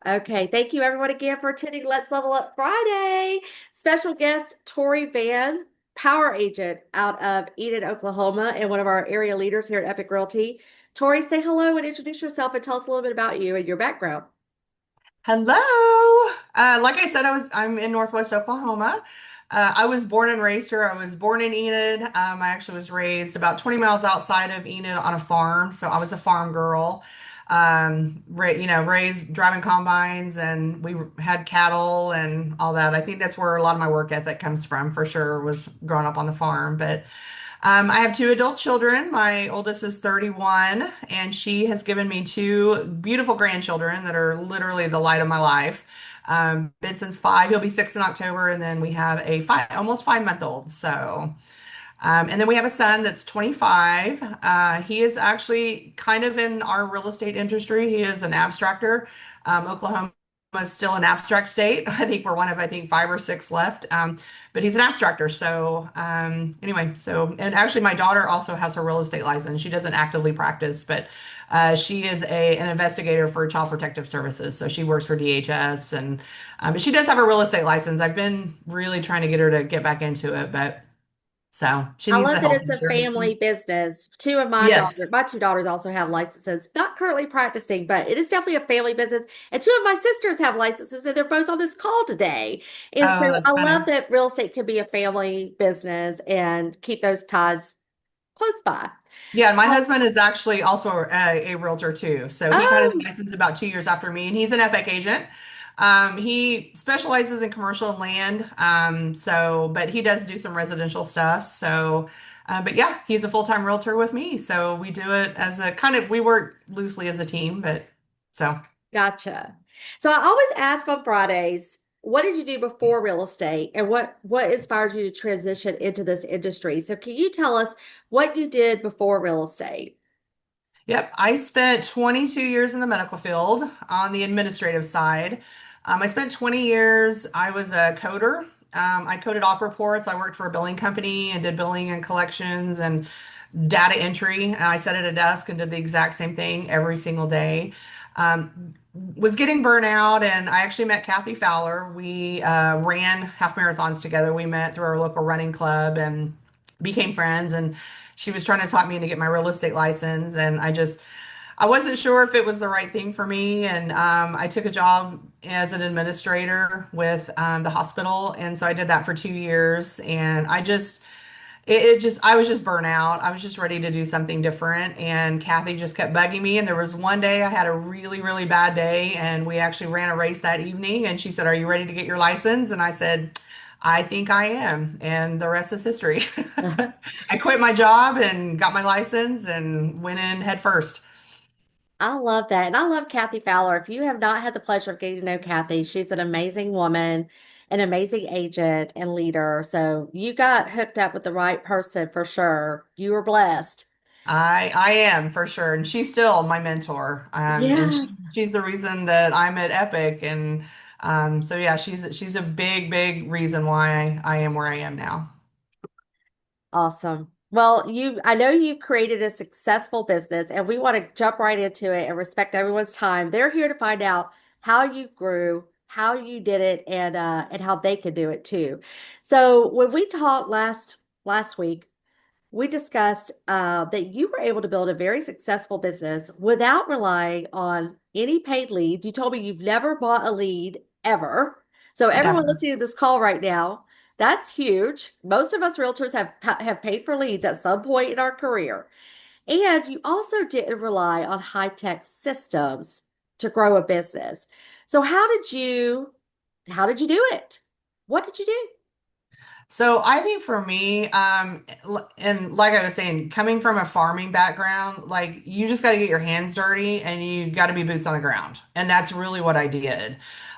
Okay, thank you everyone again for attending Let's Level Up Friday. Special guest Torrie Vann, power agent out of Enid, Oklahoma, and one of our area leaders here at Epic Realty. Torrie, say hello and introduce yourself and tell us a little bit about you and your background. Hello. Like I said, I'm in Northwest Oklahoma. I was born and raised here. I was born in Enid. I actually was raised about 20 miles outside of Enid on a farm, so I was a farm girl. Raised driving combines, and we had cattle and all that. I think that's where a lot of my work ethic comes from, for sure, was growing up on the farm. But I have two adult children. My oldest is 31, and she has given me two beautiful grandchildren that are literally the light of my life. Benson's five, he'll be six in October, and then we have a almost 5 month old. And then we have a son that's 25. He is actually kind of in our real estate industry. He is an abstractor. Oklahoma is still an abstract state. I think we're one of, I think, five or six left. But he's an abstractor. And actually, my daughter also has her real estate license. She doesn't actively practice, but she is an investigator for Child Protective Services. So she works for DHS, and but she does have a real estate license. I've been really trying to get her to get back into it, but so she I needs the love that health it's a insurance. family business. Two of Yes. my two daughters also have licenses, not currently practicing, but it is definitely a family business. And two of my sisters have licenses, and they're both on this call today. And Oh, so that's I love funny. that real estate can be a family business and keep those ties close by. Yeah, and my Um, husband is actually also a realtor too. So he got his oh, license about 2 years after me, and he's an Epic agent. He specializes in commercial land. But he does do some residential stuff. But yeah, he's a full-time realtor with me. So we do it as a kind of, we work loosely as a team, but so. gotcha. So I always ask on Fridays, what did you do before real estate and what inspired you to transition into this industry? So can you tell us what you did before real estate? Yep, I spent 22 years in the medical field on the administrative side. I spent 20 years, I was a coder. I coded op reports. I worked for a billing company and did billing and collections and data entry. And I sat at a desk and did the exact same thing every single day. Was getting burnout, and I actually met Kathy Fowler. We ran half marathons together. We met through our local running club and became friends. And she was trying to talk me into get my real estate license, and I wasn't sure if it was the right thing for me. And I took a job as an administrator with the hospital, and so I did that for 2 years. And I was just burnt out. I was just ready to do something different. And Kathy just kept bugging me. And there was one day I had a really, really bad day, and we actually ran a race that evening. And she said, "Are you ready to get your license?" And I said, "I think I am." And the rest is history. I quit my job and got my license and went in head first. I love that. And I love Kathy Fowler. If you have not had the pleasure of getting to know Kathy, she's an amazing woman, an amazing agent and leader. So you got hooked up with the right person for sure. You were blessed. I am for sure, and she's still my mentor. And Yes. she's the reason that I'm at Epic, and so yeah, she's a big reason why I am where I am now. Awesome. Well, I know you've created a successful business and we want to jump right into it and respect everyone's time. They're here to find out how you grew, how you did it, and how they could do it too. So when we talked last week, we discussed that you were able to build a very successful business without relying on any paid leads. You told me you've never bought a lead ever. So everyone Never. listening to this call right now, that's huge. Most of us realtors have paid for leads at some point in our career. And you also didn't rely on high-tech systems to grow a business. So how did you do it? What did you do? So I think for me, and like I was saying, coming from a farming background, like you just got to get your hands dirty and you got to be boots on the ground. And that's really what I did.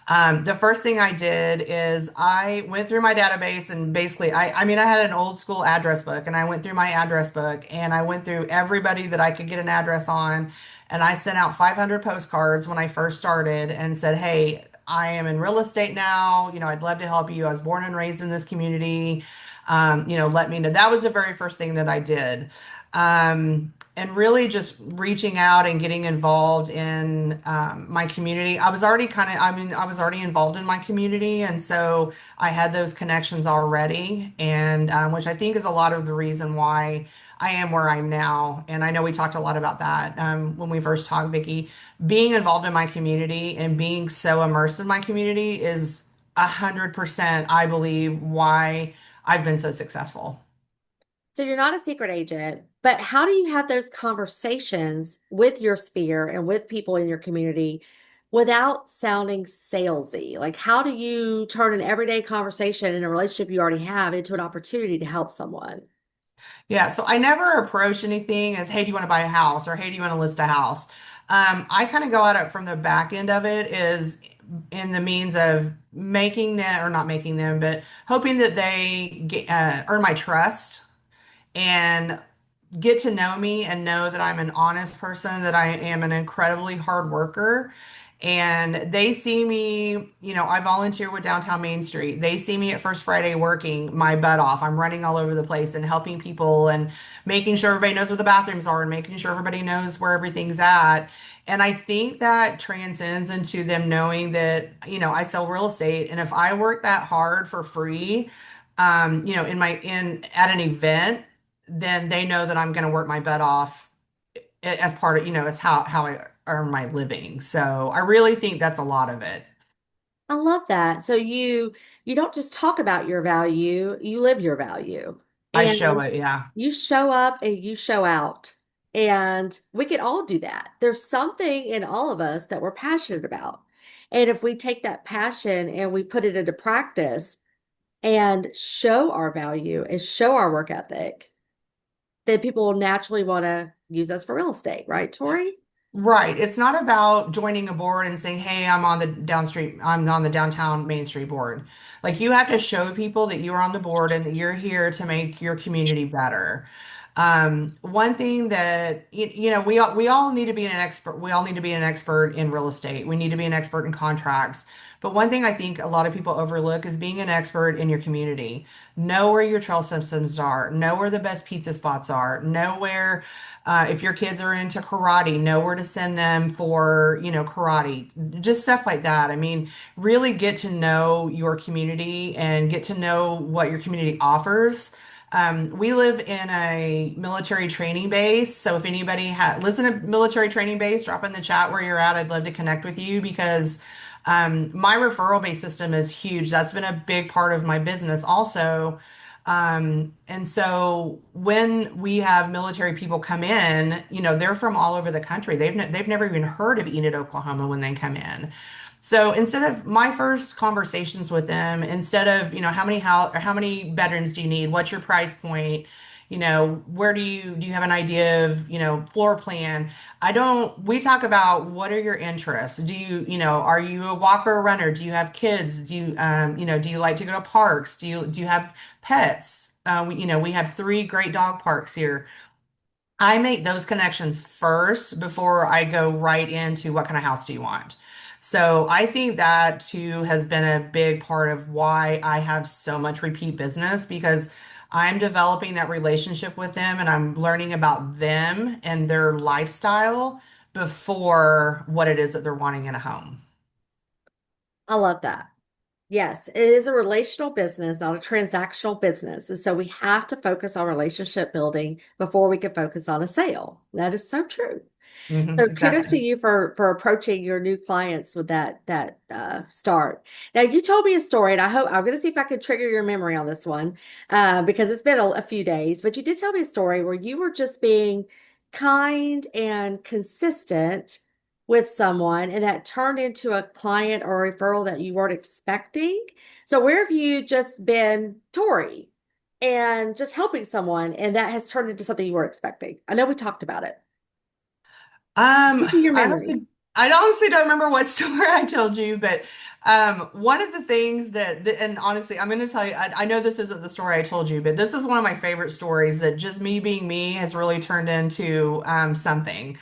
The first thing I did is I went through my database, and basically, I mean, I had an old school address book, and I went through my address book and I went through everybody that I could get an address on. And I sent out 500 postcards when I first started and said, "Hey, I am in real estate now. I'd love to help you. I was born and raised in this community. Let me know." That was the very first thing that I did. And really just reaching out and getting involved in my community. I was already I was already involved in my community, and so I had those connections already, and which I think is a lot of the reason why I am where I'm now. And I know we talked a lot about that when we first talked, Vicki. Being involved in my community and being so immersed in my community is 100%, I believe, why I've been so successful. So you're not a secret agent, but how do you have those conversations with your sphere and with people in your community without sounding salesy? Like, how do you turn an everyday conversation in a relationship you already have into an opportunity to help someone? Yeah, so I never approach anything as, hey, do you want to buy a house? Or hey, do you want to list a house? I kind of go at it from the back end of it is in the means of making them, or not making them, but hoping that they earn my trust and get to know me and know that I'm an honest person, that I am an incredibly hard worker. And they see me, I volunteer with Downtown Main Street. They see me at First Friday working my butt off. I'm running all over the place and helping people and making sure everybody knows where the bathrooms are and making sure everybody knows where everything's at. And I think that transcends into them knowing that, I sell real estate. And if I work that hard for free, in at an event, then they know that I'm going to work my butt off as part of, as how I earn my living. So I really think that's a lot of it. I love that. So you don't just talk about your value, you live your value. I show And it, yeah. you show up and you show out. And we can all do that. There's something in all of us that we're passionate about. And if we take that passion and we put it into practice and show our value and show our work ethic, then people will naturally want to use us for real estate, right, Tori? Right. It's not about joining a board and saying, "Hey, I'm on the downtown Main Street board." Like you have to show people that you are on the board and that you're here to make your community better. One thing that we all need to be an expert. We all need to be an expert in real estate. We need to be an expert in contracts. But one thing I think a lot of people overlook is being an expert in your community. Know where your trail systems are. Know where the best pizza spots are. Know where if your kids are into karate, know where to send them for, karate, just stuff like that. I mean, really get to know your community and get to know what your community offers. We live in a military training base, so if anybody lives in a military training base, drop in the chat where you're at. I'd love to connect with you because my referral based system is huge. That's been a big part of my business also. And so when we have military people come in, they're from all over the country. They've never even heard of Enid, Oklahoma when they come in. So instead of my first conversations with them, instead of, how many bedrooms do you need? What's your price point? Where do you have an idea of, floor plan? We talk about what are your interests? Are you a walker or runner? Do you have kids? Do you like to go to parks? Do you have pets? We have three great dog parks here. I make those connections first before I go right into what kind of house do you want. So I think that too has been a big part of why I have so much repeat business because I'm developing that relationship with them and I'm learning about them and their lifestyle before what it is that they're wanting in a home. I love that. Yes, it is a relational business, not a transactional business. And so we have to focus on relationship building before we can focus on a sale. That is so true. So kudos to Exactly. you for approaching your new clients with that start. Now you told me a story, and I'm going to see if I can trigger your memory on this one because it's been a few days. But you did tell me a story where you were just being kind and consistent with someone, and that turned into a client or a referral that you weren't expecting. So where have you just been, Tori, and just helping someone, and that has turned into something you weren't expecting? I know we talked about it. Um, Using your I memory. honestly, I honestly don't remember what story I told you, but one of the things and honestly, I'm going to tell you, I know this isn't the story I told you, but this is one of my favorite stories that just me being me has really turned into something.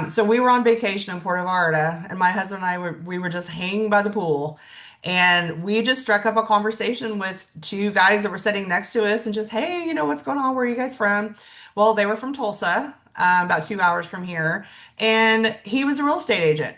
So we were on vacation in Puerto Vallarta, and my husband and we were just hanging by the pool, and we just struck up a conversation with two guys that were sitting next to us, and just, hey, what's going on? Where are you guys from? Well, they were from Tulsa, about 2 hours from here, and he was a real estate agent.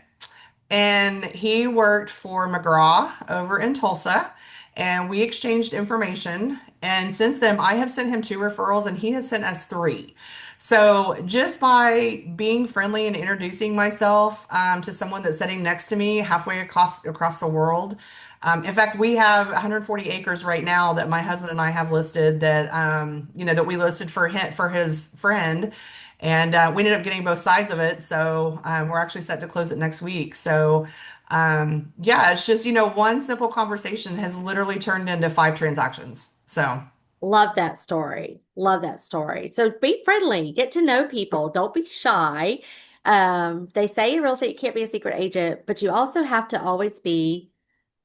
And he worked for McGraw over in Tulsa, and we exchanged information. And since then, I have sent him two referrals, and he has sent us three. So just by being friendly and introducing myself to someone that's sitting next to me halfway across the world. In fact, we have 140 acres right now that my husband and I have listed that that we listed for his friend. And we ended up getting both sides of it. So we're actually set to close it next week. So yeah, it's just, one simple conversation has literally turned into five transactions. So Love that story. Love that story. So be friendly, get to know people, don't be shy. They say in real estate you can't be a secret agent, but you also have to always be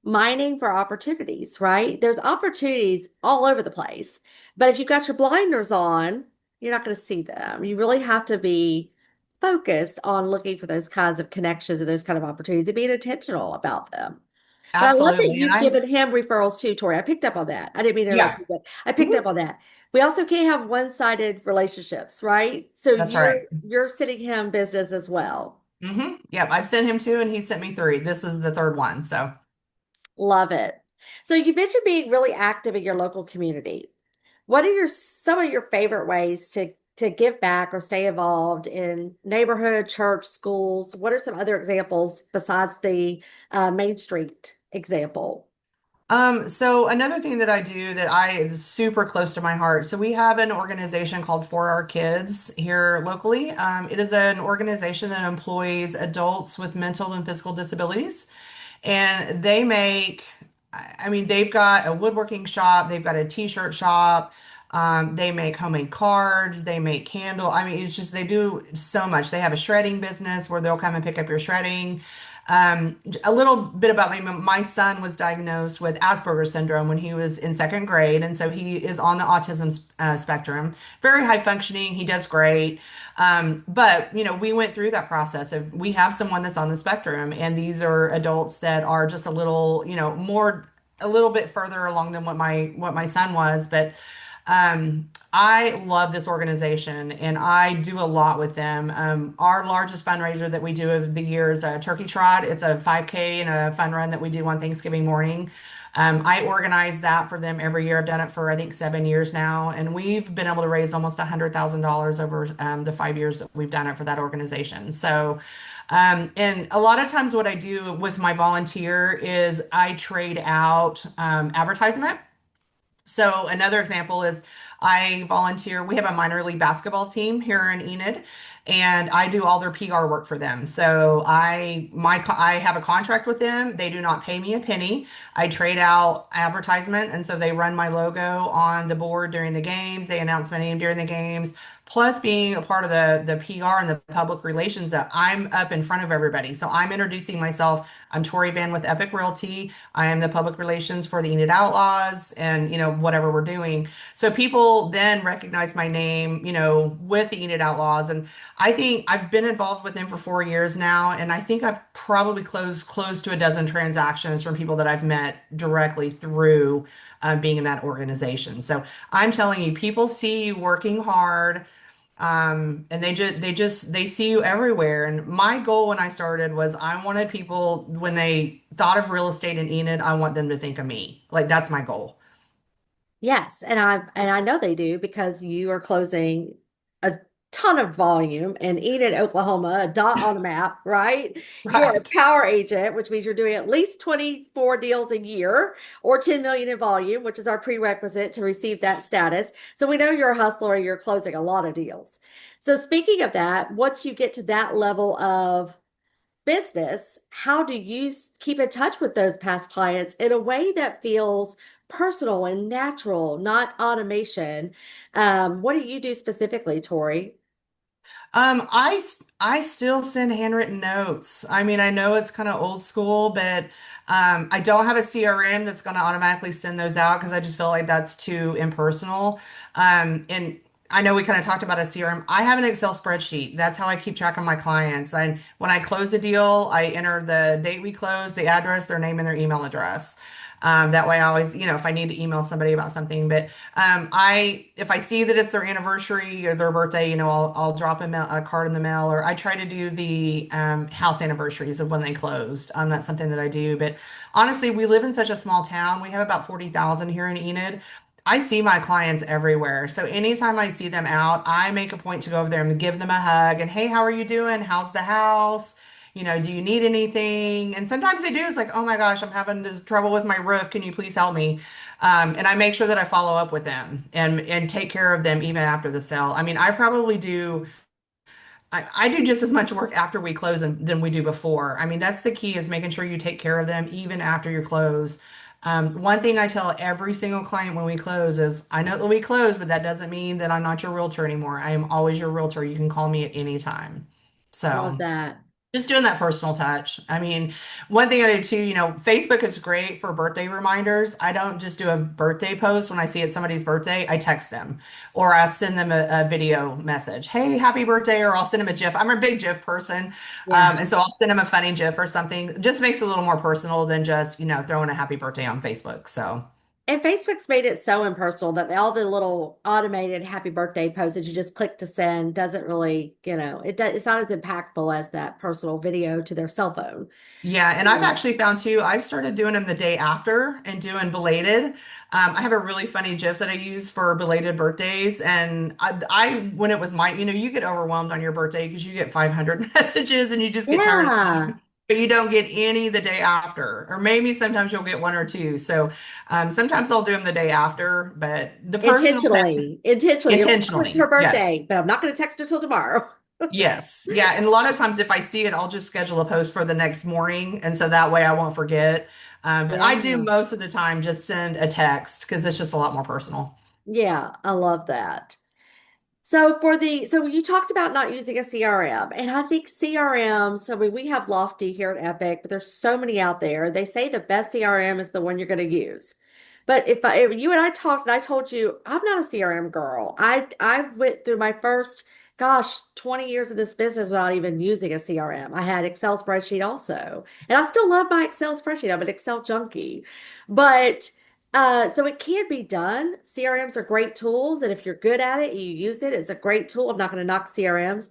mining for opportunities, right? There's opportunities all over the place. But if you've got your blinders on, you're not going to see them. You really have to be focused on looking for those kinds of connections and those kind of opportunities and being intentional about them. But I love that absolutely. And you've given him referrals too, Tori. I picked up on that. I didn't mean to interrupt yeah, you, but I picked Mhm. up on that. We also can't have one-sided relationships, right? So That's you're right. you're sending him business as well. Yep, I've sent him two and he sent me three. This is the third one. So Love it. So you mentioned being really active in your local community. What are some of your favorite ways to give back or stay involved in neighborhood, church, schools? What are some other examples besides the Main Street example? so another thing that I do that I is super close to my heart. So we have an organization called For Our Kids here locally. It is an organization that employs adults with mental and physical disabilities. And they make, I mean, they've got a woodworking shop, they've got a t-shirt shop, they make homemade cards, they make candle. I mean, it's just they do so much. They have a shredding business where they'll come and pick up your shredding. A little bit about me. My son was diagnosed with Asperger's syndrome when he was in second grade, and so he is on the autism spectrum. Very high functioning. He does great. But we went through that process of we have someone that's on the spectrum, and these are adults that are just a little, a little bit further along than what my son was. But I love this organization and I do a lot with them. Our largest fundraiser that we do of the year is a turkey trot. It's a 5K and a fun run that we do on Thanksgiving morning. I organize that for them every year. I've done it for I think 7 years now, and we've been able to raise almost $100,000 over the 5 years that we've done it for that organization. So, and a lot of times what I do with my volunteer is I trade out advertisement. So another example is I volunteer. We have a minor league basketball team here in Enid, and I do all their PR work for them. So I have a contract with them. They do not pay me a penny. I trade out advertisement, and so they run my logo on the board during the games. They announce my name during the games. Plus, being a part of the PR and the public relations, that I'm up in front of everybody. So I'm introducing myself. I'm Torrie Vann with Epic Realty. I am the public relations for the Enid Outlaws and, whatever we're doing. So people then recognize my name, with the Enid Outlaws. And I think I've been involved with them for 4 years now. And I think I've probably closed close to a dozen transactions from people that I've met directly through being in that organization. So I'm telling you, people see you working hard. And they see you everywhere. And my goal when I started was I wanted people when they thought of real estate in Enid, I want them to think of me. Like that's my goal. Yes, and I know they do because you are closing a ton of volume in Enid, Oklahoma, a dot on the map, right? You are a Right. power agent, which means you're doing at least 24 deals a year or 10 million in volume, which is our prerequisite to receive that status. So we know you're a hustler, you're closing a lot of deals. So speaking of that, once you get to that level of business, how do you keep in touch with those past clients in a way that feels personal and natural, not automation? What do you do specifically, Tori? I still send handwritten notes. I mean, I know it's kind of old school, but I don't have a CRM that's going to automatically send those out because I just feel like that's too impersonal. And I know we kind of talked about a CRM. I have an Excel spreadsheet. That's how I keep track of my clients. When I close a deal, I enter the date we close, the address, their name, and their email address. That way, I always, if I need to email somebody about something, but if I see that it's their anniversary or their birthday, I'll drop a card in the mail, or I try to do the house anniversaries of when they closed. That's something that I do. But honestly, we live in such a small town. We have about 40,000 here in Enid. I see my clients everywhere. So anytime I see them out, I make a point to go over there and give them a hug and, hey, how are you doing? How's the house? Do you need anything? And sometimes they do. It's like, oh my gosh, I'm having this trouble with my roof. Can you please help me? And I make sure that I follow up with them and take care of them even after the sale. I mean, I do just as much work after we close than we do before. I mean, that's the key is making sure you take care of them even after you close. One thing I tell every single client when we close is, I know that we close, but that doesn't mean that I'm not your realtor anymore. I am always your realtor. You can call me at any time. Love So that. just doing that personal touch. I mean, one thing I do too, Facebook is great for birthday reminders. I don't just do a birthday post when I see it's somebody's birthday. I text them or I'll send them a video message. Hey, happy birthday. Or I'll send them a GIF. I'm a big GIF person. Yeah. And so I'll send them a funny GIF or something. It just makes it a little more personal than just, throwing a happy birthday on Facebook. So. And Facebook's made it so impersonal that all the little automated happy birthday posts that you just click to send doesn't really, it's not as impactful as that personal video to their cell phone. Yeah, and I've Um, actually found too, I've started doing them the day after and doing belated. I have a really funny GIF that I use for belated birthdays. And when it was you get overwhelmed on your birthday because you get 500 messages and you just get tired of seeing yeah. them, but you don't get any the day after. Or maybe sometimes you'll get one or two. So sometimes I'll do them the day after, but the personal text Intentionally. You're like, oh, it's her intentionally, yes. birthday, but I'm not going to text her till tomorrow. Yes. Yeah. And a lot of times if I see it, I'll just schedule a post for the next morning. And so that way I won't forget. But I do Yeah. most of the time just send a text because it's just a lot more personal. Yeah, I love that. So you talked about not using a CRM, and I think CRMs, I mean, we have Lofty here at Epic, but there's so many out there. They say the best CRM is the one you're going to use. But if you and I talked and I told you I'm not a CRM girl. I went through my first, gosh, 20 years of this business without even using a CRM. I had Excel spreadsheet also. And I still love my Excel spreadsheet. I'm an Excel junkie. But so it can be done. CRMs are great tools, and if you're good at it, you use it. It's a great tool. I'm not going to knock CRMs,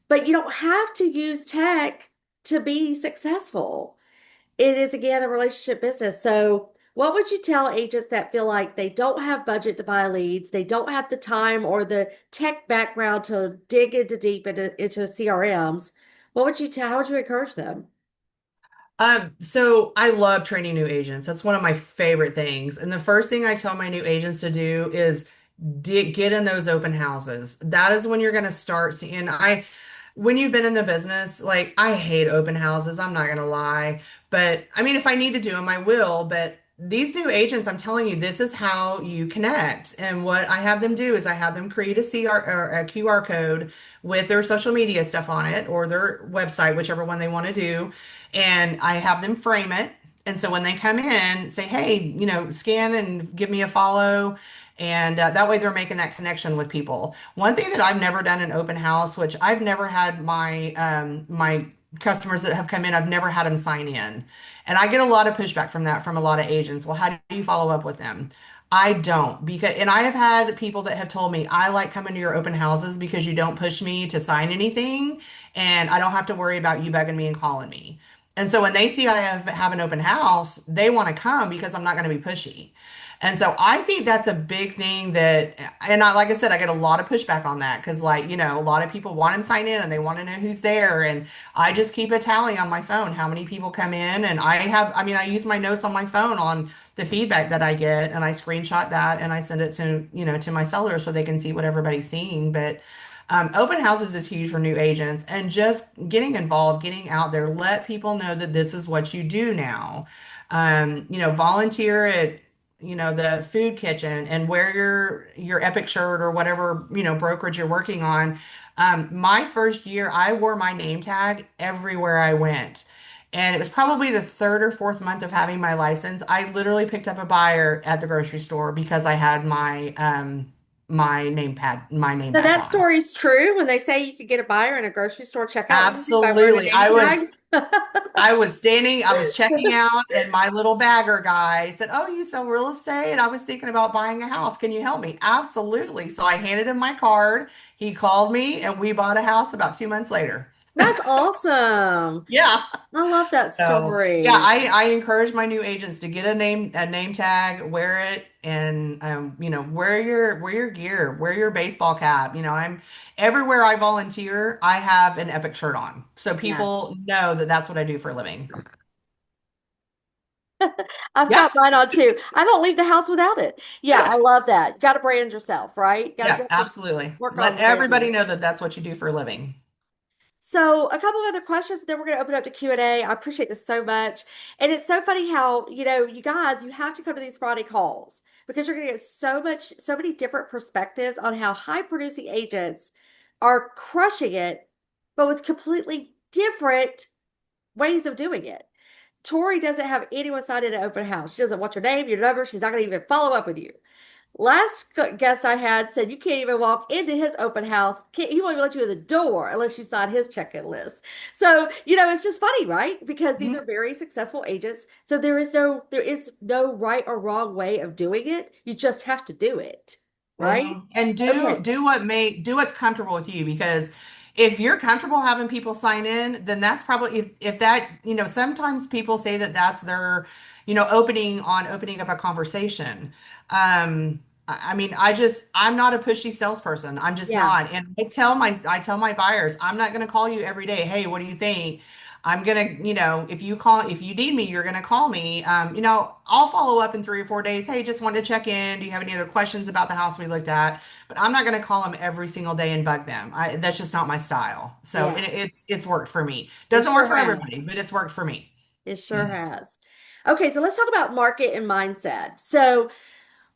but you don't have to use tech to be successful. It is again a relationship business. So, what would you tell agents that feel like they don't have budget to buy leads, they don't have the time or the tech background to dig into deep into CRMs? What would you tell? How would you encourage them? So I love training new agents. That's one of my favorite things. And the first thing I tell my new agents to do is get in those open houses. That is when you're going to start seeing. When you've been in the business, like I hate open houses, I'm not going to lie. But I mean, if I need to do them, I will. But these new agents, I'm telling you, this is how you connect. And what I have them do is I have them create a or a QR code with their social media stuff on it or their website, whichever one they want to do. And I have them frame it. And so when they come in, say, hey, scan and give me a follow. And that way they're making that connection with people. One thing that I've never done in open house, which I've never had my customers that have come in, I've never had them sign in. And I get a lot of pushback from that from a lot of agents. Well, how do you follow up with them? I don't because and I have had people that have told me I like coming to your open houses because you don't push me to sign anything and I don't have to worry about you bugging me and calling me. And so when they see I have an open house, they want to come because I'm not going to be pushy. And so I think that's a big thing like I said, I get a lot of pushback on that because, like, a lot of people want to sign in and they want to know who's there. And I just keep a tally on my phone, how many people come in. And I use my notes on my phone on the feedback that I get and I screenshot that and I send it to my sellers so they can see what everybody's seeing. But open houses is huge for new agents and just getting involved, getting out there, let people know that this is what you do now. Volunteer at the food kitchen and wear your Epic shirt or whatever brokerage you're working on. My first year, I wore my name tag everywhere I went. And it was probably the third or fourth month of having my license. I literally picked up a buyer at the grocery store because I had my my name So badge that on. story's true when they say you could get a buyer in a grocery store checkout line by wearing a Absolutely. name tag. I was checking out, and my little bagger guy said, "Oh, you sell real estate? I was thinking about buying a house. Can you help me?" Absolutely. So I handed him my card. He called me, and we bought a house about 2 months later. That's awesome. Yeah. I love that So yeah, story. I encourage my new agents to get a name tag, wear it, and wear your gear, wear your baseball cap. I'm everywhere I volunteer, I have an Epic shirt on, so Yeah. people know that that's what I do for a living. I've Yeah, got mine on too. I don't leave the house without it. Yeah, I love that. You got to brand yourself, right? Got to yeah, definitely absolutely. work Let on everybody branding. know that that's what you do for a living. So, a couple of other questions, then we're going to open up to Q&A. I appreciate this so much. And it's so funny how, you guys, you have to come to these Friday calls because you're going to get so many different perspectives on how high producing agents are crushing it, but with completely different ways of doing it. Tori doesn't have anyone sign in an open house. She doesn't want your name, your number. She's not going to even follow up with you. Last guest I had said you can't even walk into his open house. He won't even let you in the door unless you sign his check-in list. So, it's just funny, right? Because these are Mhm. very successful agents. So there is no right or wrong way of doing it. You just have to do it, right? And Okay. do what's comfortable with you, because if you're comfortable having people sign in, then that's probably if that, sometimes people say that that's their, opening up a conversation. I mean, I'm not a pushy salesperson. I'm just Yeah. not. And I tell my buyers, I'm not going to call you every day. Hey, what do you think? I'm gonna, if you need me, you're gonna call me. I'll follow up in 3 or 4 days. Hey, just wanted to check in. Do you have any other questions about the house we looked at? But I'm not gonna call them every single day and bug them. That's just not my style. So Yeah. it's worked for me. It Doesn't work sure for has. everybody, but it's worked for me. It sure has. Okay, so let's talk about market and mindset. So,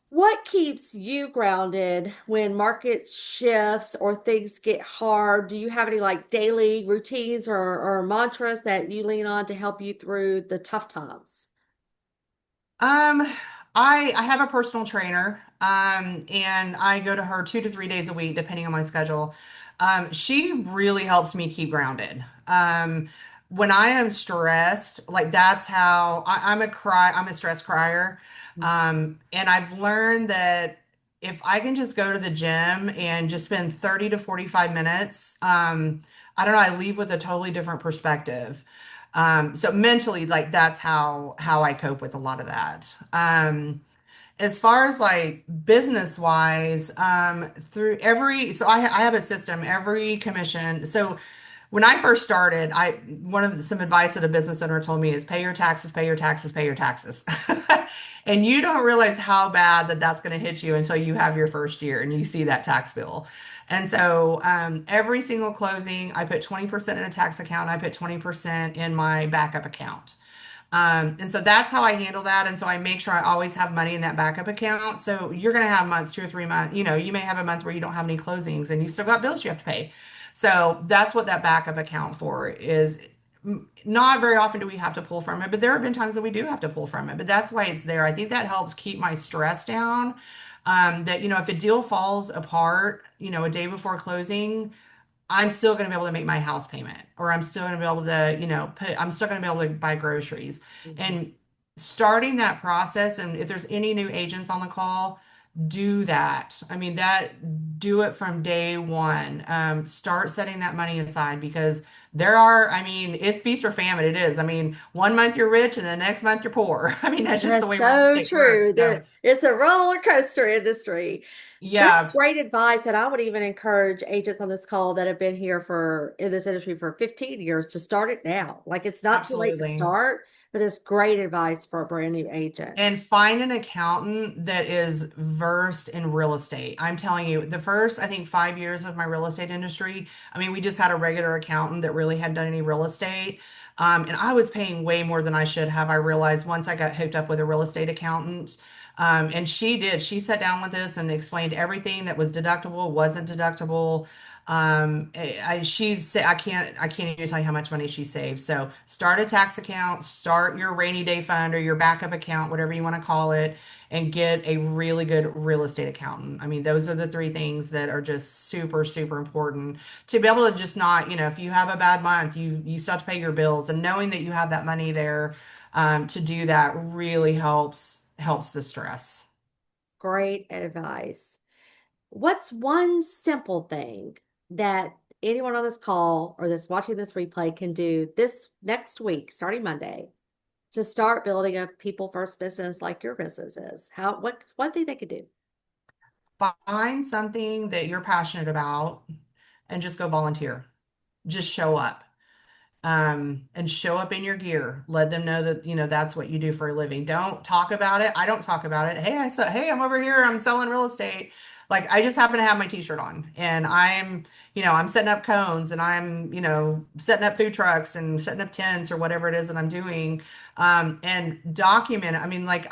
what keeps you grounded when market shifts or things get hard? Do you have any like daily routines or mantras that you lean on to help you through the tough times? Um, I have a personal trainer, and I go to her 2 to 3 days a week, depending on my schedule. She really helps me keep grounded. When I am stressed, like that's how I'm a stress crier. And I've learned that if I can just go to the gym and just spend 30 to 45 minutes, I don't know, I leave with a totally different perspective. So mentally, like that's how I cope with a lot of that. As far as like business wise, through I have a system every commission. So when I first started, I one of some advice that a business owner told me is pay your taxes, pay your taxes, pay your taxes. And you don't realize how bad that's going to hit you until you have your first year and you see that tax bill. And so every single closing, I put 20% in a tax account. I put 20% in my backup account. And so that's how I handle that. And so I make sure I always have money in that backup account. So you're going to have months, 2 or 3 months, you may have a month where you don't have any closings and you still got bills you have to pay. So that's what that backup account for is. Not very often do we have to pull from it, but there have been times that we do have to pull from it. But that's why it's there. I think that helps keep my stress down. That, if a deal falls apart, a day before closing, I'm still going to be able to make my house payment, or I'm still going to be able to, I'm still going to be able to buy groceries. Mhm. And starting that process, and if there's any new agents on the call, do that. I mean, do it from day one. Start setting that money aside, because I mean, it's feast or famine. It is. I mean, 1 month you're rich and the next month you're poor. I mean, that's just the That's way real so estate true. works. So, It's a roller coaster industry. That's yeah, great advice. And I would even encourage agents on this call that have been here in this industry for 15 years to start it now. Like it's not too late to absolutely. start, but it's great advice for a brand new agent. And find an accountant that is versed in real estate. I'm telling you, the first, I think, 5 years of my real estate industry, I mean, we just had a regular accountant that really hadn't done any real estate. And I was paying way more than I should have. I realized once I got hooked up with a real estate accountant. And she sat down with us and explained everything that was deductible, wasn't deductible. I can't even tell you how much money she saves. So start a tax account, start your rainy day fund or your backup account, whatever you want to call it, and get a really good real estate accountant. I mean, those are the three things that are just super, super important to be able to just not, if you have a bad month, you still have to pay your bills, and knowing that you have that money there to do that really helps the stress. Great advice. What's one simple thing that anyone on this call or that's watching this replay can do this next week, starting Monday, to start building a people first business like your business is? What's one thing they could do? Find something that you're passionate about and just go volunteer. Just show up. And show up in your gear. Let them know that, that's what you do for a living. Don't talk about it. I don't talk about it. Hey, I'm over here. I'm selling real estate. Like I just happen to have my t-shirt on and I'm setting up cones and I'm, setting up food trucks and setting up tents or whatever it is that I'm doing. And document it. I mean, like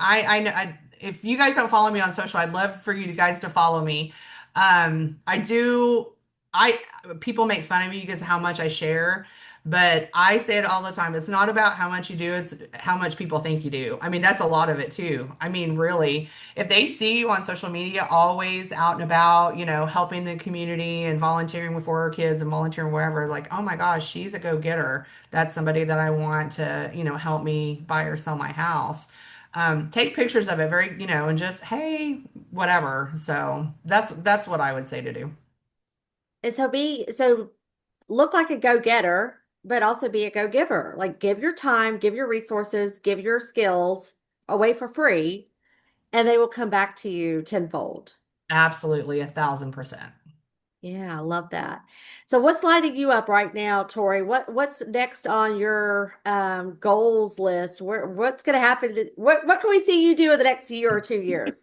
if you guys don't follow me on social, I'd love for you guys to follow me. I do, I, people make fun of me because of how much I share. But I say it all the time. It's not about how much you do, it's how much people think you do. I mean, that's a lot of it too. I mean, really, if they see you on social media always out and about, helping the community and volunteering with for our kids and volunteering wherever, like, oh my gosh, she's a go-getter. That's somebody that I want to, help me buy or sell my house. Take pictures of it very, and just, hey, whatever. So that's what I would say to do. And so look like a go-getter, but also be a go-giver. Like give your time, give your resources, give your skills away for free, and they will come back to you tenfold. Absolutely, 1,000%. Yeah, I love that. So what's lighting you up right now, Tori? What's next on your goals list? What's going to happen what can we see you do in the next year or 2 years?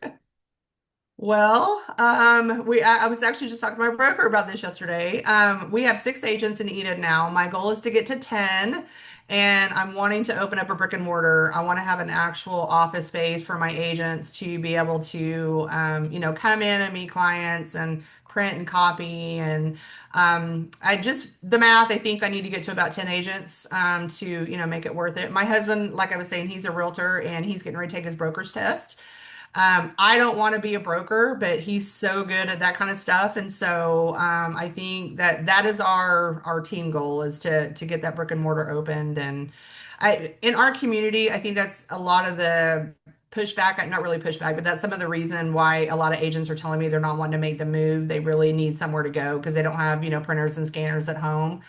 Well, I was actually just talking to my broker about this yesterday. We have 6 agents in Enid now. My goal is to get to 10, and I'm wanting to open up a brick and mortar. I want to have an actual office space for my agents to be able to, come in and meet clients and print and copy. And the math, I think I need to get to about 10 agents to, make it worth it. My husband, like I was saying, he's a realtor and he's getting ready to take his broker's test. I don't want to be a broker, but he's so good at that kind of stuff, and so I think that is our team goal is to get that brick and mortar opened. And in our community, I think that's a lot of the pushback, not really pushback, but that's some of the reason why a lot of agents are telling me they're not wanting to make the move. They really need somewhere to go because they don't have, printers and scanners at home.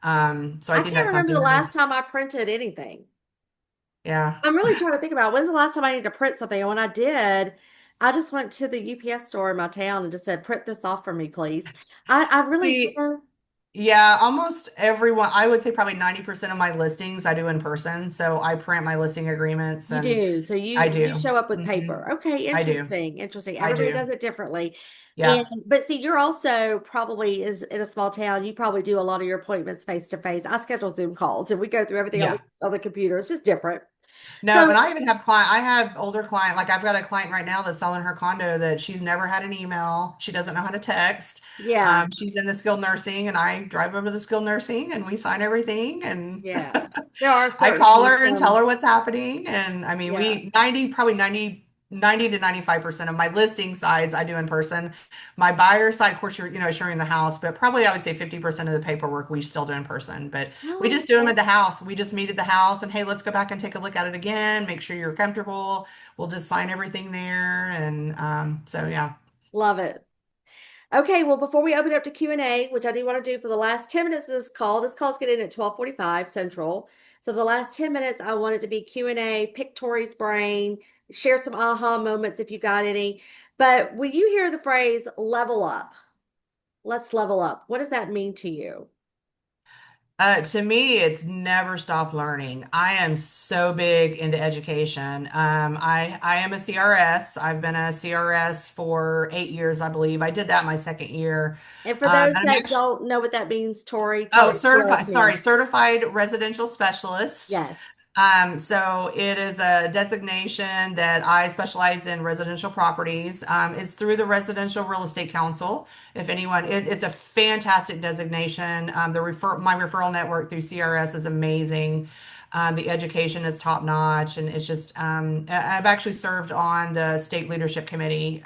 So I I think can't that's remember something the that last needs, time I printed anything. yeah. I'm really trying to think about when's the last time I needed to print something. And when I did, I just went to the UPS store in my town and just said, print this off for me, please. I really, See, yeah, almost everyone, I would say probably 90% of my listings I do in person. So I print my listing agreements you and do. So I you do. show up with Hmm. paper. Okay, I do. interesting. Interesting. I Everybody do. does it differently. And Yeah. but see, you're also probably is in a small town. You probably do a lot of your appointments face to face. I schedule Zoom calls and we go through everything Yeah. on the computer. It's just different. No, So and I even have I have older client, like I've got a client right now that's selling her condo that she's never had an email. She doesn't know how to text. yeah, She's in the skilled nursing and I drive over to the skilled nursing and we sign everything and yeah. There are I certainly call her and tell some, her what's happening. And I mean, yeah. 90 to 95% of my listing sides I do in person. My buyer side, of course, you're, showing the house, but probably I would say 50% of the paperwork we still do in person. But we Oh, just do them okay. at the house. We just meet at the house and hey, let's go back and take a look at it again, make sure you're comfortable. We'll just sign everything there. And so, yeah. Love it. Okay, well, before we open up to Q&A, which I do want to do for the last 10 minutes of this call's getting in at 12:45 Central. So the last 10 minutes, I want it to be Q&A, pick Tori's brain, share some aha moments if you got any. But when you hear the phrase level up, let's level up, what does that mean to you? To me, it's never stop learning. I am so big into education. I am a CRS. I've been a CRS for 8 years, I believe. I did that my second year. And for those And I'm that actually, don't know what that means, Tori, tell oh, it to our certified, sorry, audience. certified residential specialist. Yes. So it is a designation that I specialize in residential properties. It's through the Residential Real Estate Council. If anyone, it's a fantastic designation. My referral network through CRS is amazing. The education is top notch, and it's just I've actually served on the state leadership committee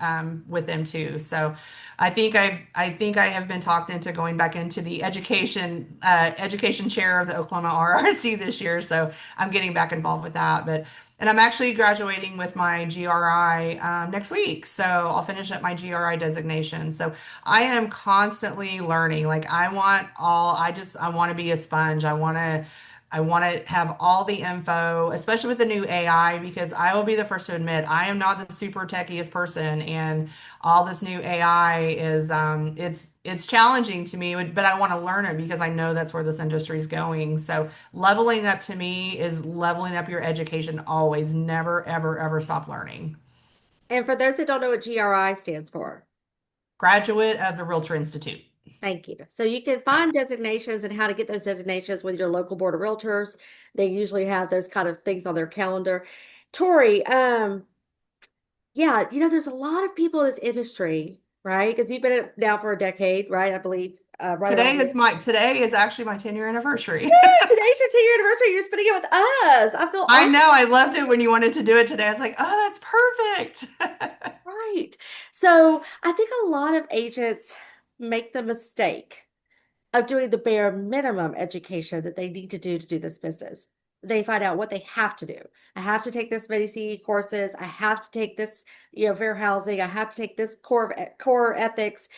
with them too. So I think I have been talked into going back into the education chair of the Oklahoma RRC this year. So I'm getting back involved with that. And I'm actually graduating with my GRI next week. So I'll finish up my GRI designation. So I am constantly learning. Like I want to be a sponge. I want to have all the info, especially with the new AI, because I will be the first to admit I am not the super techiest person, and all this new AI is it's challenging to me, but I want to learn it because I know that's where this industry is going. So leveling up to me is leveling up your education always. Never, ever, ever stop learning. And for those that don't know what GRI stands for, Graduate of the Realtor Institute. thank you. So you can find designations and how to get those designations with your local board of realtors. They usually have those kind of things on their calendar. Tori, yeah, there's a lot of people in this industry, right? Because you've been in it now for a decade, right? I believe, right around there. Today is actually my 10-year anniversary. Woo! Today's your 10-year anniversary. You're spending it with us. I feel I awesome. know. I loved it when you wanted to do it today. I was like, oh, that's perfect. Right. So I think a lot of agents make the mistake of doing the bare minimum education that they need to do this business. They find out what they have to do. I have to take this many CE courses. I have to take this, fair housing. I have to take this core ethics,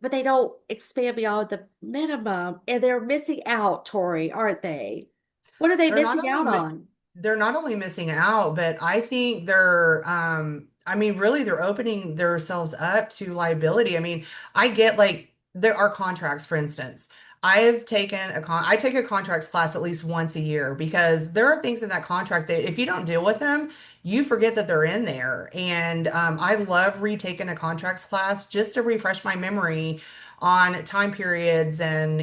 but they don't expand beyond the minimum, and they're missing out, Tori, aren't they? What are they They're not missing only out mi- on? they're not only missing out, but I think I mean, really they're opening themselves up to liability. I mean, I get like there are contracts, for instance. I take a contracts class at least once a year because there are things in that contract that if you don't deal with them, you forget that they're in there. And I love retaking a contracts class just to refresh my memory on time periods and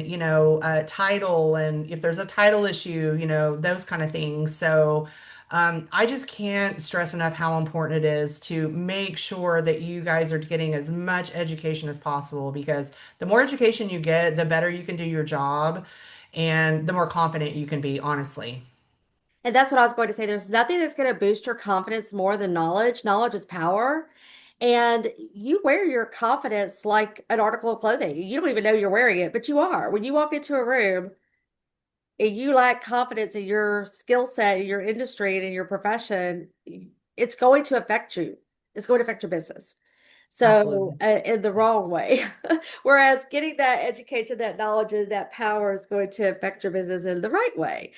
title, and if there's a title issue, those kind of things. So I just can't stress enough how important it is to make sure that you guys are getting as much education as possible, because the more education you get, the better you can do your job and the more confident you can be, honestly. And that's what I was going to say. There's nothing that's going to boost your confidence more than knowledge. Knowledge is power. And you wear your confidence like an article of clothing. You don't even know you're wearing it, but you are. When you walk into a room and you lack confidence in your skill set, in your industry, and in your profession, it's going to affect you. It's going to affect your business. So, Absolutely. in the wrong way. Whereas getting that education, that knowledge, and that power is going to affect your business in the right way.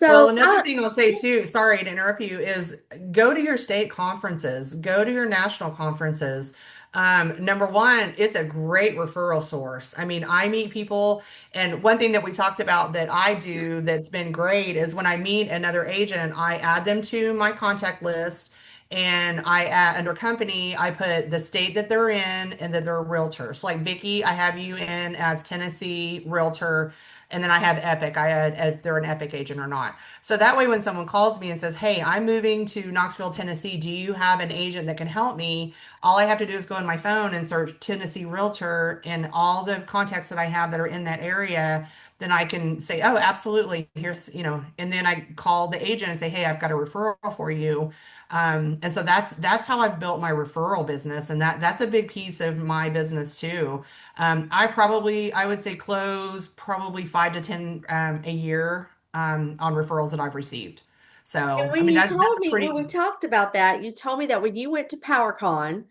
Well, So, another thing I'll say too, sorry to interrupt you, is go to your state conferences, go to your national conferences. Number one, it's a great referral source. I mean, I meet people, and one thing that we talked about that I do that's been great is when I meet another agent, I add them to my contact list, and I add under company, I put the state that they're in and that they're a realtor. So, like Vicky, I have you in as Tennessee realtor. And then I have Epic. I add if they're an Epic agent or not. So that way, when someone calls me and says, "Hey, I'm moving to Knoxville, Tennessee. Do you have an agent that can help me?" All I have to do is go on my phone and search Tennessee Realtor and all the contacts that I have that are in that area. Then I can say, "Oh, absolutely. Here's." And then I call the agent and say, "Hey, I've got a referral for you." And so that's how I've built my referral business, and that's a big piece of my business too. I would say close probably 5 to 10 a year on referrals that I've received. and So, I when mean, you that's told a me, when we pretty, talked about that, you told me that when you went to PowerCon,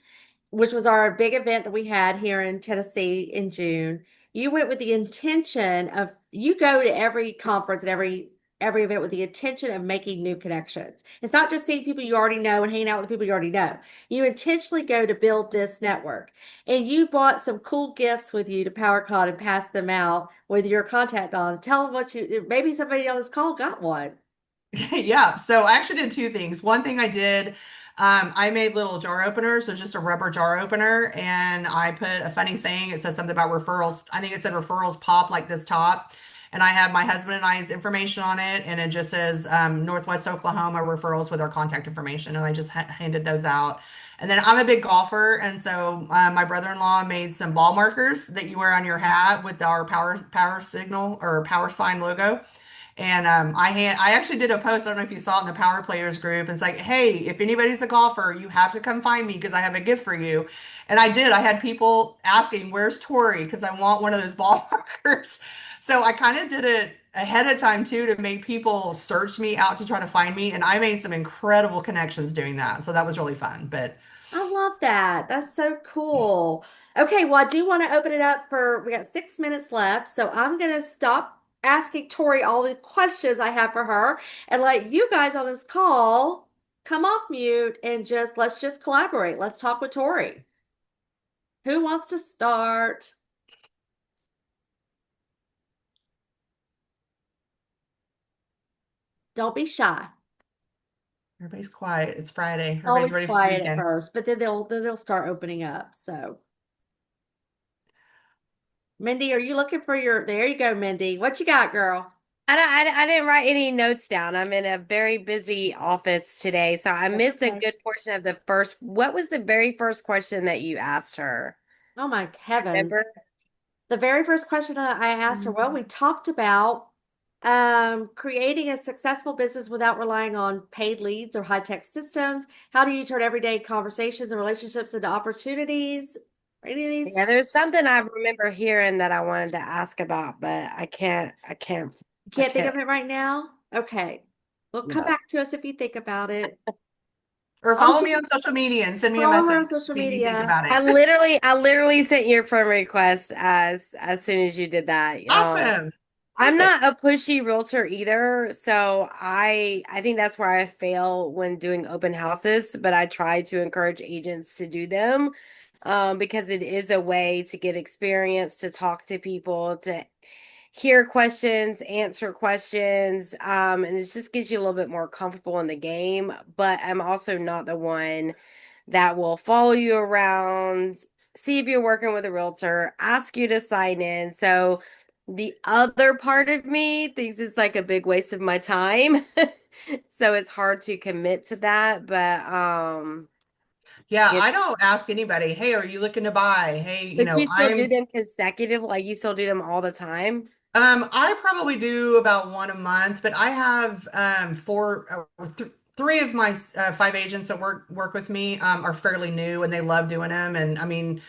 which was our big event that we had here in Tennessee in June, you went with the intention of you go to every conference and every event with the intention of making new connections. It's not just seeing people you already know and hanging out with the people you already know. You intentionally go to build this network. And you brought some cool gifts with you to PowerCon and passed them out with your contact on. Tell them what maybe somebody on this call got one. yeah. So I actually did two things. One thing I did, I made little jar openers, so just a rubber jar opener, and I put a funny saying. It said something about referrals. I think it said referrals pop like this top. and I have my husband and I's information on it, and it just says Northwest Oklahoma referrals with our contact information, and I just handed those out. And then I'm a big golfer, and so my brother-in-law made some ball markers that you wear on your hat with our power signal or power sign logo. And I actually did a post. I don't know if you saw it in the Power Players group. It's like, hey, if anybody's a golfer, you have to come find me because I have a gift for you. And I did. I had people asking, "Where's Tori?" Because I want one of those ball markers. So I kind of did it ahead of time too to make people search me out to try to find me. And I made some incredible connections doing that. So that was really fun. But I love that. That's so cool. Okay, well, I do want to open it up for, we got 6 minutes left. So I'm going to stop asking Tori all the questions I have for her and let you guys on this call come off mute and just let's just collaborate. Let's talk with Tori. Who wants to start? Don't be shy. everybody's quiet. It's Friday. Everybody's Always ready for the quiet at weekend. first, but then they'll start opening up. So, Mindy, are you looking for your, there you go, Mindy. What you got, girl? I didn't write any notes down. I'm in a very busy office today, so I That's missed a okay. good portion of the first. What was the very first question that you asked her? Oh my Remember? heavens. The very first question I asked her, well, we talked about creating a successful business without relying on paid leads or high-tech systems. How do you turn everyday conversations and relationships into opportunities? Any of these? Yeah, there's something I remember hearing that I wanted to ask about, but You I can't think can't. of it right now? Okay. Well, come No. back to us if you think about it. Or Oh, follow me on social media and send me a follow her message. on social See if you think media. about I it. literally, I literally sent your friend request as soon as you did that. Awesome. I'm Perfect. not a pushy realtor either, so I think that's where I fail when doing open houses, but I try to encourage agents to do them because it is a way to get experience, to talk to people, to hear questions, answer questions, and it just gets you a little bit more comfortable in the game. But I'm also not the one that will follow you around, see if you're working with a realtor, ask you to sign in. So the other part of me thinks it's like a big waste of my time. So it's hard to commit to that, Yeah, it, I don't ask anybody, hey, are you looking to buy? Hey, but you still do them consecutive, like you still do them all the time. I probably do about one a month, but I have four, three of my five agents that work with me are fairly new and they love doing them. And I mean,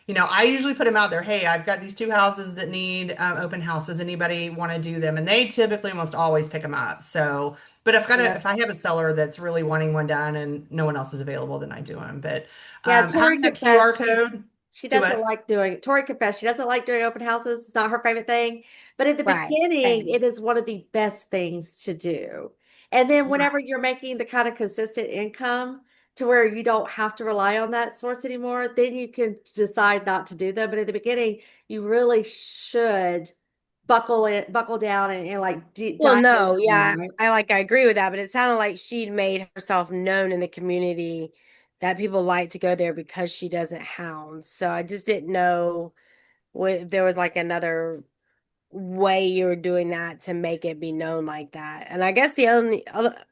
I usually put them out there. Hey, I've got these two houses that need open houses. Anybody want to do them? And they typically almost always pick them up. So, but Yeah. if I have a seller that's really wanting one done and no one else is available, then I do them. But Yeah, Tori having that QR confessed code, she do doesn't it. like doing Tori confessed she doesn't like doing open houses. It's not her favorite thing. But at the Right. beginning, Same. it is one of the best things to do. And then whenever Right. you're making the kind of consistent income to where you don't have to rely on that source anymore, then you can decide not to do them. But at the beginning, you really should buckle down and like Well, dive no, into them, yeah, right? I agree with that, but it sounded like she'd made herself known in the community that people like to go there because she doesn't hound. So I just didn't know if there was like another way you were doing that to make it be known like that. And I guess the only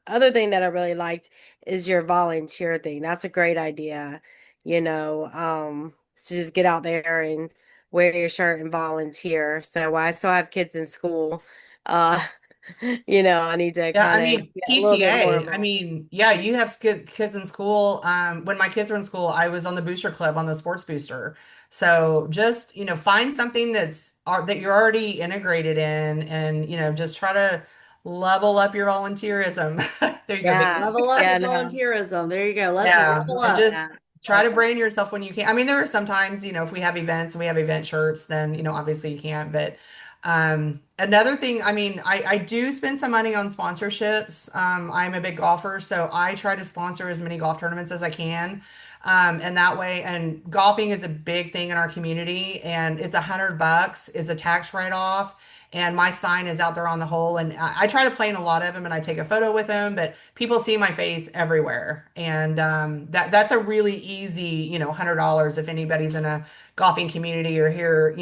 other thing that I really liked is your volunteer thing. That's a great idea, to just get out there and wear your shirt and volunteer. So I still have kids in school. Uh, I need to Yeah, I kind of mean, get a little bit more PTA. I involved. mean, yeah, you have kids in school. When my kids were in school, I was on the booster club on the sports booster. So just, find something that you're already integrated in and, just try to level up your volunteerism. There you go, big Yeah. time. Level up Yeah, your no. volunteerism. There you go. Let's Yeah, level and Love up. just that. try Love to that. brand yourself when you can. I mean, there are sometimes, if we have events and we have event shirts, then, obviously you can't. But another thing, I mean, I do spend some money on sponsorships. I'm a big golfer, so I try to sponsor as many golf tournaments as I can. And that way, and golfing is a big thing in our community, and it's $100. It's a tax write-off and my sign is out there on the hole and I try to play in a lot of them and I take a photo with them but people see my face everywhere and that's a really easy $100 if anybody's in a golfing community or here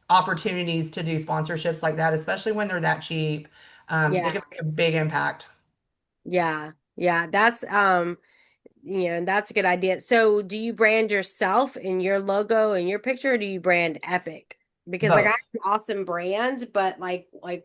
opportunities to do sponsorships like that, especially when they're that cheap. It Yeah. can make a big impact. Yeah. Yeah. That's a good idea. So do you brand yourself in your logo and your picture, or do you brand Epic? Because like I have Both. an awesome brand, but like I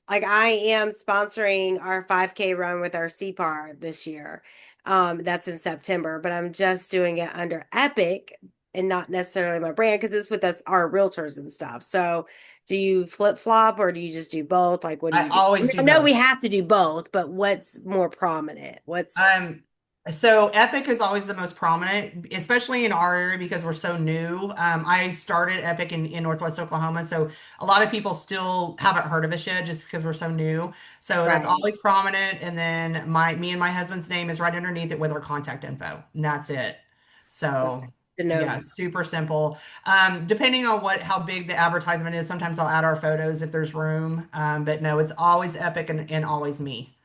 am sponsoring our 5K run with our CPAR this year. That's in September, but I'm just doing it under Epic and not necessarily my brand because it's with us, our realtors and stuff. So do you flip flop or do you just do both? Like, what do I you do? I always mean, do I know we both. have to do both, but what's more prominent? What's Um, so Epic is always the most prominent, especially in our area because we're so new. I started Epic in Northwest Oklahoma, so a lot of people still haven't heard of us yet just because we're so new. So that's right? always prominent. And then me and my husband's name is right underneath it with our contact info, and that's it. Okay. So To know yeah, that. super simple. Depending on how big the advertisement is, sometimes I'll add our photos if there's room. But no, it's always Epic and always me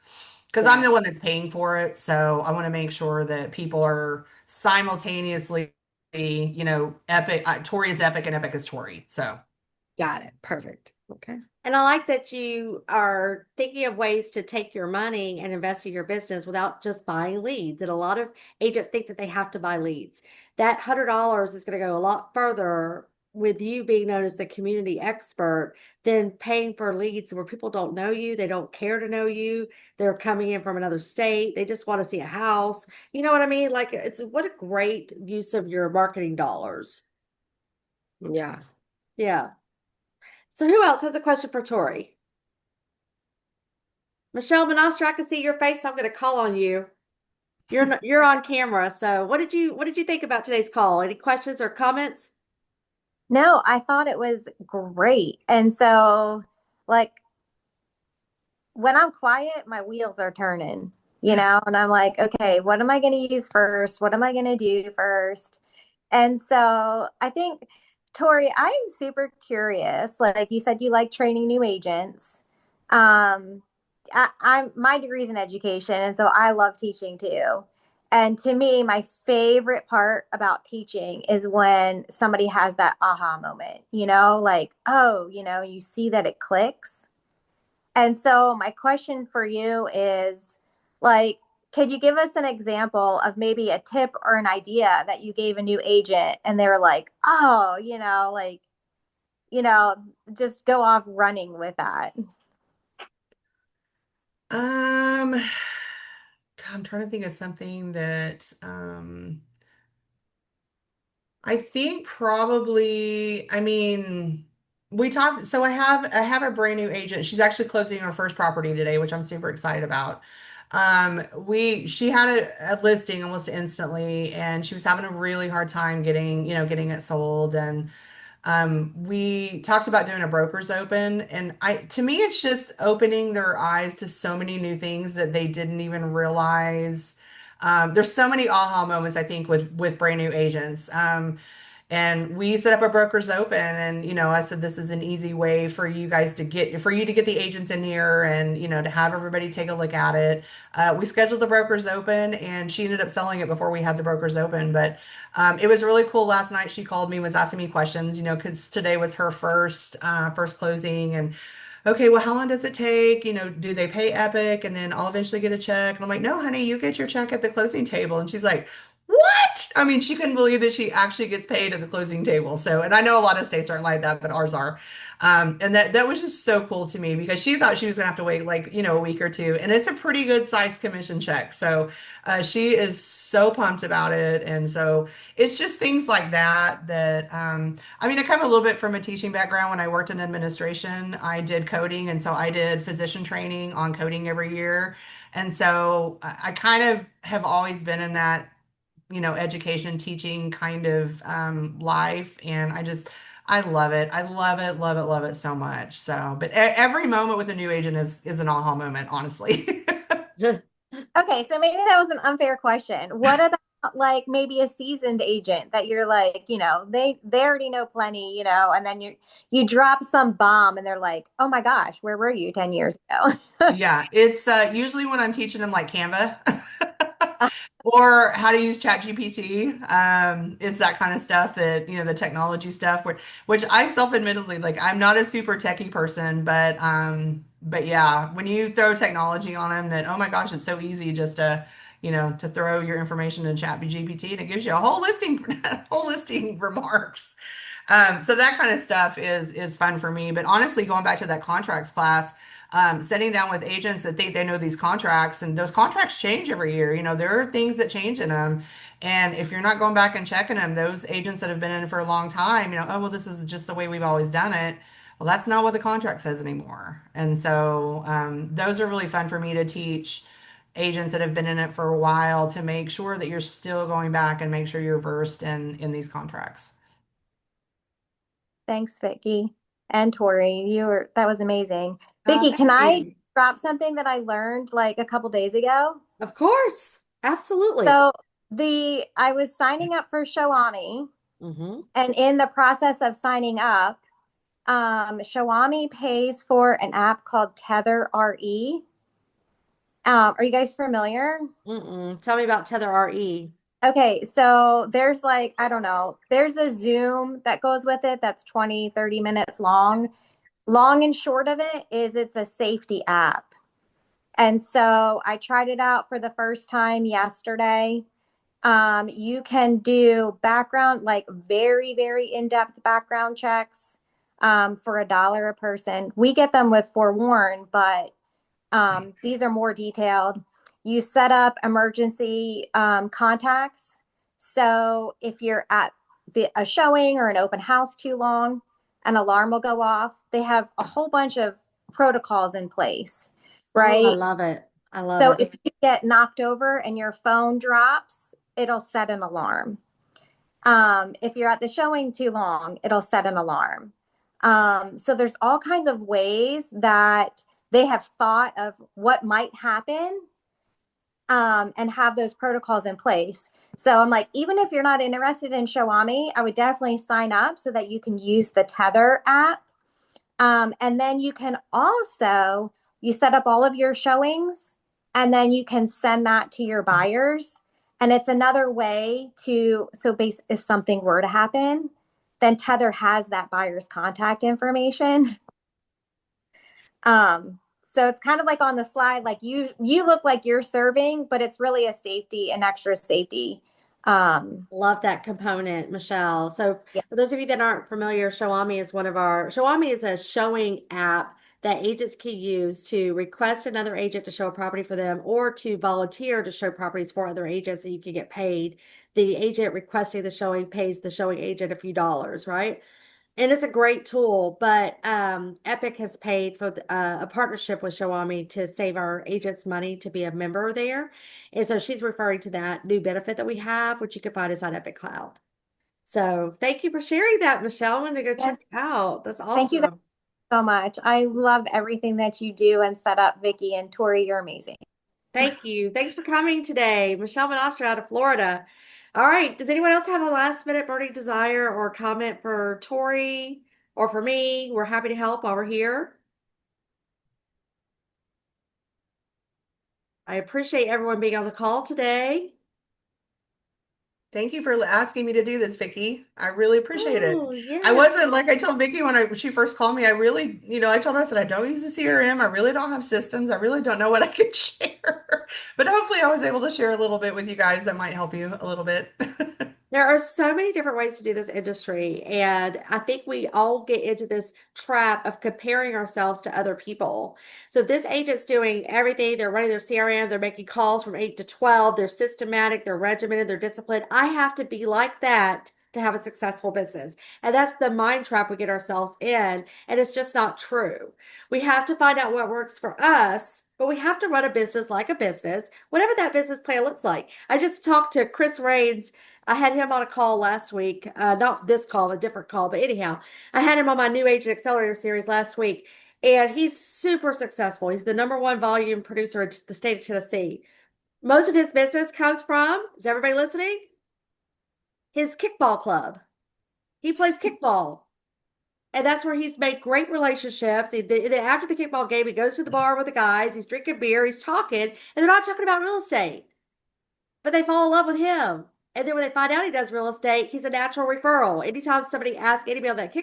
because I'm Got the it. one that's paying for it. So I want to make sure that people are simultaneously, Epic. Tori is Epic and Epic is Tori. So Got it. Perfect. Okay. And I like that you are thinking of ways to take your money and invest in your business without just buying leads. And a lot of agents think that they have to buy leads. That $100 is going to go a lot further with you being known as the community expert than paying for leads where people don't know you, they don't care to know you, they're coming in from another state, they just want to see a house. You know what I mean? Like it's what a great use of your marketing dollars. Yeah. Yeah. So who else has a question for Tori? Michelle Monastra, I can see your face. So I'm going to call on you. You're on camera. So what did you think about today's call? Any questions or comments? No, I thought it was great. And so, like, when I'm quiet, my wheels are turning, and I'm like, okay, what am I going to use first? What am I going to do first? And so I think, Tori, I'm super curious. Like you said, you like training new agents. I'm my degree's in education, and so I love teaching too. And to me, my favorite part about teaching is when somebody has that aha moment, like, oh, you see that it clicks. And so my question for you is like, could you give us an example of maybe a tip or an idea that you gave a new agent and they were like, oh, you know, just go off running with that? God, I'm trying to think of something that I think probably, I mean, we talked, so I have a brand new agent. She's actually closing her first property today, which I'm super excited about. She had a listing almost instantly and she was having a really hard time getting it sold. And we talked about doing a broker's open, and to me, it's just opening their eyes to so many new things that they didn't even realize. There's so many aha moments, I think, with brand new agents. And we set up a broker's open, and I said this is an easy way for you to get the agents in here, and to have everybody take a look at it. We scheduled the broker's open, and she ended up selling it before we had the broker's open. But it was really cool. Last night she called me, was asking me questions, because today was her first closing, and okay, well, how long does it take? Do they pay Epic and then I'll eventually get a check? And I'm like, no, honey, you get your check at the closing table. And she's like, what? I mean, she couldn't believe that she actually gets paid at the closing table. So, and I know a lot of states aren't like that, but ours are. And that was just so cool to me because she thought she was gonna have to wait like, a week or two. And it's a pretty good size commission check. So she is so pumped about it. And so it's just things like that. I mean, I come a little bit from a teaching background. When I worked in administration, I did coding. And so I did physician training on coding every year. And so I kind of have always been in that education, teaching kind of life. And I love it. I love it, love it, love it so much. So, but every moment with a new agent is an aha moment, honestly. Okay, so maybe that was an unfair question. What about like maybe a seasoned agent that you're like, they already know plenty, and then you drop some bomb and they're like, "Oh my gosh, where were you 10 years ago?" Yeah, it's usually when I'm teaching them like Canva. Or how to use ChatGPT. It's that kind of stuff that, the technology stuff, which I self-admittedly, like, I'm not a super techie person, but yeah, when you throw technology on them that, oh my gosh, it's so easy just to throw your information in ChatGPT and it gives you a whole listing, whole listing remarks. So that kind of stuff is fun for me. But honestly, going back to that contracts class, sitting down with agents that think they know these contracts, and those contracts change every year. There are things that change in them. And if you're not going back and checking them, those agents that have been in it for a long time, oh, well, this is just the way we've always done it. Well, that's not what the contract says anymore. And so those are really fun for me to teach agents that have been in it for a while to make sure that you're still going back and make sure you're versed in these contracts. Thanks, Vicky and Tori. That was amazing. Oh, Vicky, thank can I you. drop something that I learned like a couple days ago? Of course. Absolutely. So I was signing up for Xiaomi, Mm-hmm. and in the process of signing up, Xiaomi pays for an app called Tether RE. Are you guys familiar? Mm-mm. Tell me about Tether RE. Okay, so there's like, I don't know, there's a Zoom that goes with it that's 20, 30 minutes long. Long and short of it is it's a safety app. And so I tried it out for the first time yesterday. You can do background, like very, very in-depth background checks for $1 a person. We get them with Forewarn, but these are more detailed. You set up emergency contacts. So if you're at a showing or an open house too long, an alarm will go off. They have a whole bunch of protocols in place, Oh, I right? love it. I love So it. if you get knocked over and your phone drops, it'll set an alarm. If you're at the showing too long, it'll set an alarm. So there's all kinds of ways that they have thought of what might happen and have those protocols in place. So I'm like, even if you're not interested in Xiaomi, I would definitely sign up so that you can use the Tether app. And then you can also you set up all of your showings and then you can send that to your buyers. And it's another way to so base if something were to happen, then Tether has that buyer's contact information. So it's kind of like on the slide, like you look like you're serving, but it's really a safety, an extra safety. Love that component, Michelle. So Yeah. for those of you that aren't familiar, Xiaomi is a showing app that agents can use to request another agent to show a property for them or to volunteer to show properties for other agents and you can get paid. The agent requesting the showing pays the showing agent a few dollars, right? And it's a great tool, but Epic has paid for a partnership with Xiaomi to save our agents money to be a member there. And so she's referring to that new benefit that we have, which you can find us on Epic Cloud. So thank you for sharing that, Michelle. I'm going to go Yes. check it out. That's Thank you guys awesome. so much. I love everything that you do and set up, Vicky and Tori. You're amazing. Thank you. Thanks for coming today. Michelle Manostra out of Florida. All right. Does anyone else have a last minute burning desire or comment for Tori or for me? We're happy to help while we're here. I appreciate everyone being on the call today. Thank you for asking me to do this, Vicky. I really appreciate it. Oh, I yeah. wasn't like I told Vicky when she first called me, I really, I told her I said I don't use the CRM. I really don't have systems. I really don't know what I could share. But hopefully I was able to share a little bit with you guys that might help you a little bit. There are so many different ways to do this industry. And I think we all get into this trap of comparing ourselves to other people. So this agent's doing everything. They're running their CRM. They're making calls from 8 to 12. They're systematic. They're regimented. They're disciplined. I have to be like that to have a successful business. And that's the mind trap we get ourselves in. And it's just not true. We have to find out what works for us, but we have to run a business like a business, whatever that business plan looks like. I just talked to Chris Rains. I had him on a call last week, not this call, a different call, but anyhow, I had him on my new agent accelerator series last week, and he's super successful. He's the number one volume producer in the state of Tennessee. Most of his business comes from, is everybody listening? His kickball club. He plays kickball. And that's where he's made great relationships. After the kickball game, he goes to the bar with the guys. He's drinking beer. He's talking, and they're not talking about real estate. but they fall in love with him. And then when they find out he does real estate, he's a natural referral. Anytime somebody asks anybody on that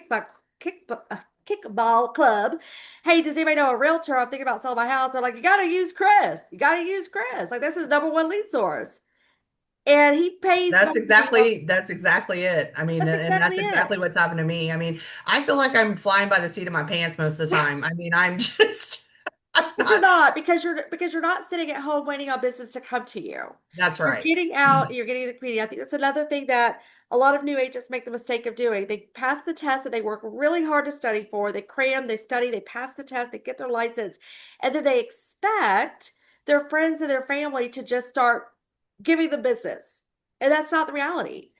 kickball club, hey, does anybody know a realtor? I'm thinking about selling my house. They're like, you got to use Chris. You got to use Chris. Like, this is number one lead source. And he pays more than you. That's exactly it. I mean, That's and exactly that's it. exactly what's happened to me. I mean, I feel like I'm flying by the seat of my pants most of the time. I mean, I'm just, I'm But you're not. not, because you're not sitting at home waiting on business to come to you. That's You're right. getting out, you're getting in the community. I think that's another thing that a lot of new agents make the mistake of doing. They pass the test that they work really hard to study for. They cram, they study, they pass the test, they get their license, and then they expect their friends and their family to just start giving them business. And that's not the reality.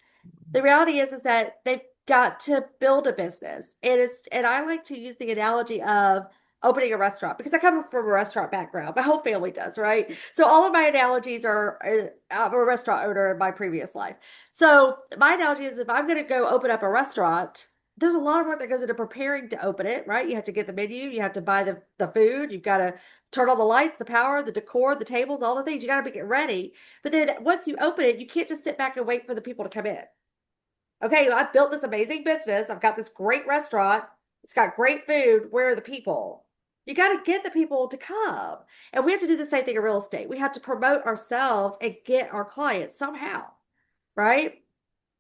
The reality is that they've got to build a business. And I like to use the analogy of opening a restaurant because I come from a restaurant background. My whole family does, right? So all of my analogies are I'm a restaurant owner in my previous life. So my analogy is if I'm going to go open up a restaurant, there's a lot of work that goes into preparing to open it, right? You have to get the menu, you have to buy the food, you've got to turn on the lights, the power, the decor, the tables, all the things. You got to get ready. But then once you open it, you can't just sit back and wait for the people to come in. Okay, I've built this amazing business. I've got this great restaurant. It's got great food. Where are the people? You got to get the people to come. And we have to do the same thing in real estate. We have to promote ourselves and get our clients somehow, right?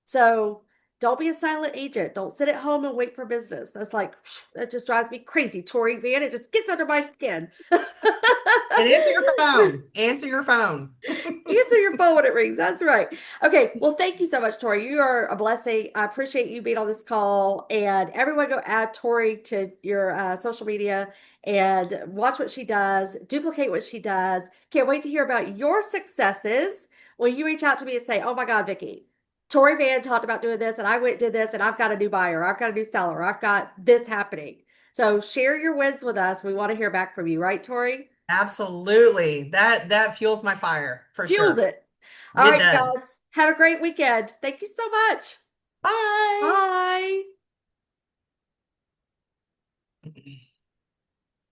So don't be a silent agent. Don't sit at home and wait for business. That's like, that just drives me crazy, Torrie Vann. It just gets under my skin. And answer your phone. Answer your phone. Answer your phone when it rings. That's right. Okay. Well, thank you so much, Torrie. You are a blessing. I appreciate you being on this call. And everyone go add Torrie to your social media and watch what she does, duplicate what she does. Can't wait to hear about your successes when you reach out to me and say, oh my God, Vicky, Torrie Vann talked about doing this and I went and did this and I've got a new buyer, I've got a new seller, I've got this happening. So share your wins with us. We want to hear back from you, right, Torrie? Absolutely. That fuels my fire for Fuels sure. it. All It right, does. guys. Have a great weekend. Thank you so much. Bye. Bye.